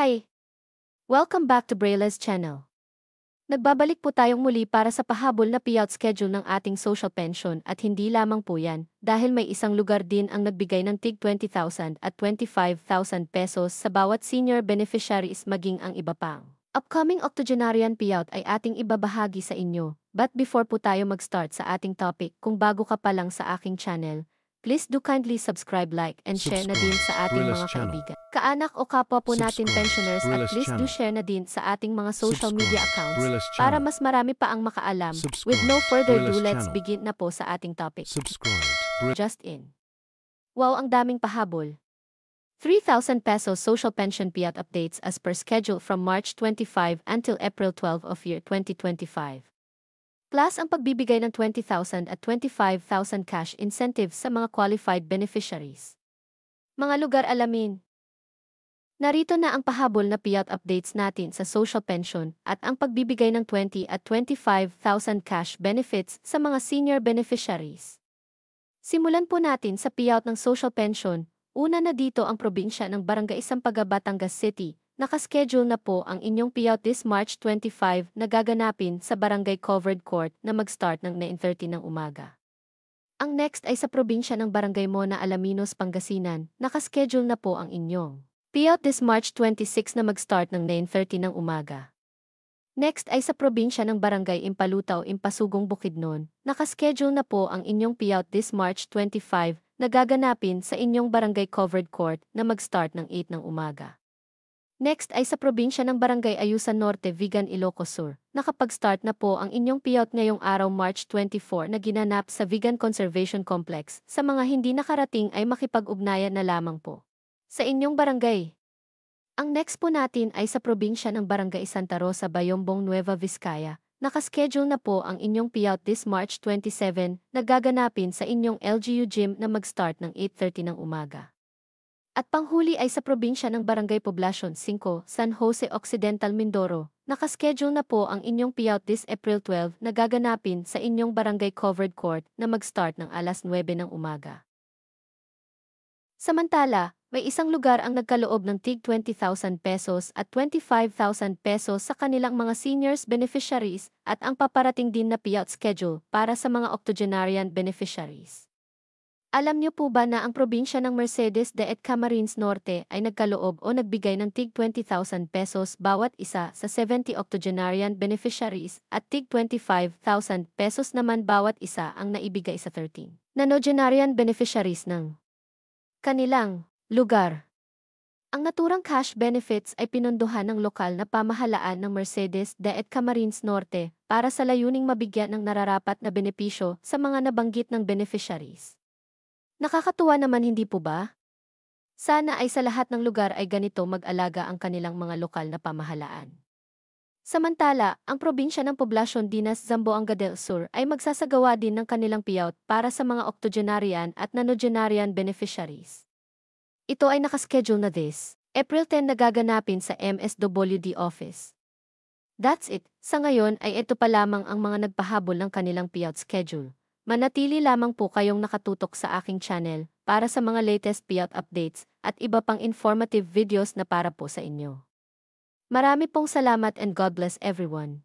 Hi! Welcome back to Brayla's channel. Nagbabalik po tayong muli para sa pahabol na payout schedule ng ating social pension at hindi lamang po yan, dahil may isang lugar din ang nagbigay ng tig 20,000 at 25,000 pesos sa bawat senior beneficiaries maging ang iba pang upcoming octogenarian payout ay ating ibabahagi sa inyo. But before po tayo mag-start sa ating topic, kung bago ka pa lang sa aking channel, please do kindly subscribe, like, and share na din sa ating mga kaibigan, kaanak o kapwa po natin pensioners at please do share na din sa ating mga social media accounts para mas marami pa ang makaalam. With no further ado, let's begin na po sa ating topic. Just in. Wow, ang daming pahabol. 3,000 pesos social pension payout updates as per schedule from March 25 until April 12 of year 2025. Plus ang pagbibigay ng 20,000 at 25,000 cash incentives sa mga qualified beneficiaries. Mga lugar alamin. Narito na ang pahabol na payout updates natin sa social pension at ang pagbibigay ng 20 at 25,000 cash benefits sa mga senior beneficiaries. Simulan po natin sa payout ng social pension. Una na dito ang probinsya ng Barangay Sampaga, Batangas City. Nakaschedule na po ang inyong payout this March 25 na gaganapin sa Barangay Covered Court na mag-start ng 9:30 ng umaga. Ang next ay sa probinsya ng Barangay Mona, Alaminos, Pangasinan. Nakaschedule na po ang inyong payout this March 26 na mag-start ng 9:30 ng umaga. Next ay sa probinsya ng Barangay Impalutaw, Impasugong, Bukidnon. Nakaschedule na po ang inyong payout this March 25 na gaganapin sa inyong Barangay Covered Court na mag-start ng 8 ng umaga. Next ay sa probinsya ng Barangay Ayusan Norte, Vigan, Ilocos Sur. Nakapag-start na po ang inyong payout ngayong araw March 24 na ginanap sa Vigan Conservation Complex. Sa mga hindi nakarating ay makipag-ugnayan na lamang po sa inyong barangay. Ang next po natin ay sa probinsya ng Barangay Santa Rosa, Bayombong, Nueva Vizcaya. Nakaschedule na po ang inyong payout this March 27 na gaganapin sa inyong LGU Gym na mag-start ng 8:30 ng umaga. At panghuli ay sa probinsya ng Barangay Poblacion 5, San Jose Occidental, Mindoro. Nakaschedule na po ang inyong payout this April 12 na gaganapin sa inyong Barangay Covered Court na mag-start ng alas 9 ng umaga. Samantala, may isang lugar ang nagkaloob ng tig 20,000 pesos at 25,000 pesos sa kanilang mga seniors beneficiaries at ang paparating din na payout schedule para sa mga octogenarian beneficiaries. Alam niyo po ba na ang probinsya ng Mercedes de Camarines Norte ay nagkaloob o nagbigay ng tig 20,000 pesos bawat isa sa 70 octogenarian beneficiaries at tig 25,000 pesos naman bawat isa ang naibigay sa 13 nonagenarian beneficiaries ng kanilang lugar. Ang naturang cash benefits ay pinondohan ng lokal na pamahalaan ng Mercedes de Camarines Norte para sa layuning mabigyan ng nararapat na benepisyo sa mga nabanggit ng beneficiaries. Nakakatuwa naman, hindi po ba? Sana ay sa lahat ng lugar ay ganito mag-alaga ang kanilang mga lokal na pamahalaan. Samantala, ang probinsya ng Poblacion, Dinas, Zamboanga del Sur ay magsasagawa din ng kanilang payout para sa mga octogenarian at nonagenarian beneficiaries. Ito ay nakaschedule na this April 10 na gaganapin sa MSWD office. That's it. Sa ngayon ay ito pa lamang ang mga nagpahabol ng kanilang payout schedule. Manatili lamang po kayong nakatutok sa aking channel para sa mga latest payout updates at iba pang informative videos na para po sa inyo. Marami pong salamat and God bless everyone.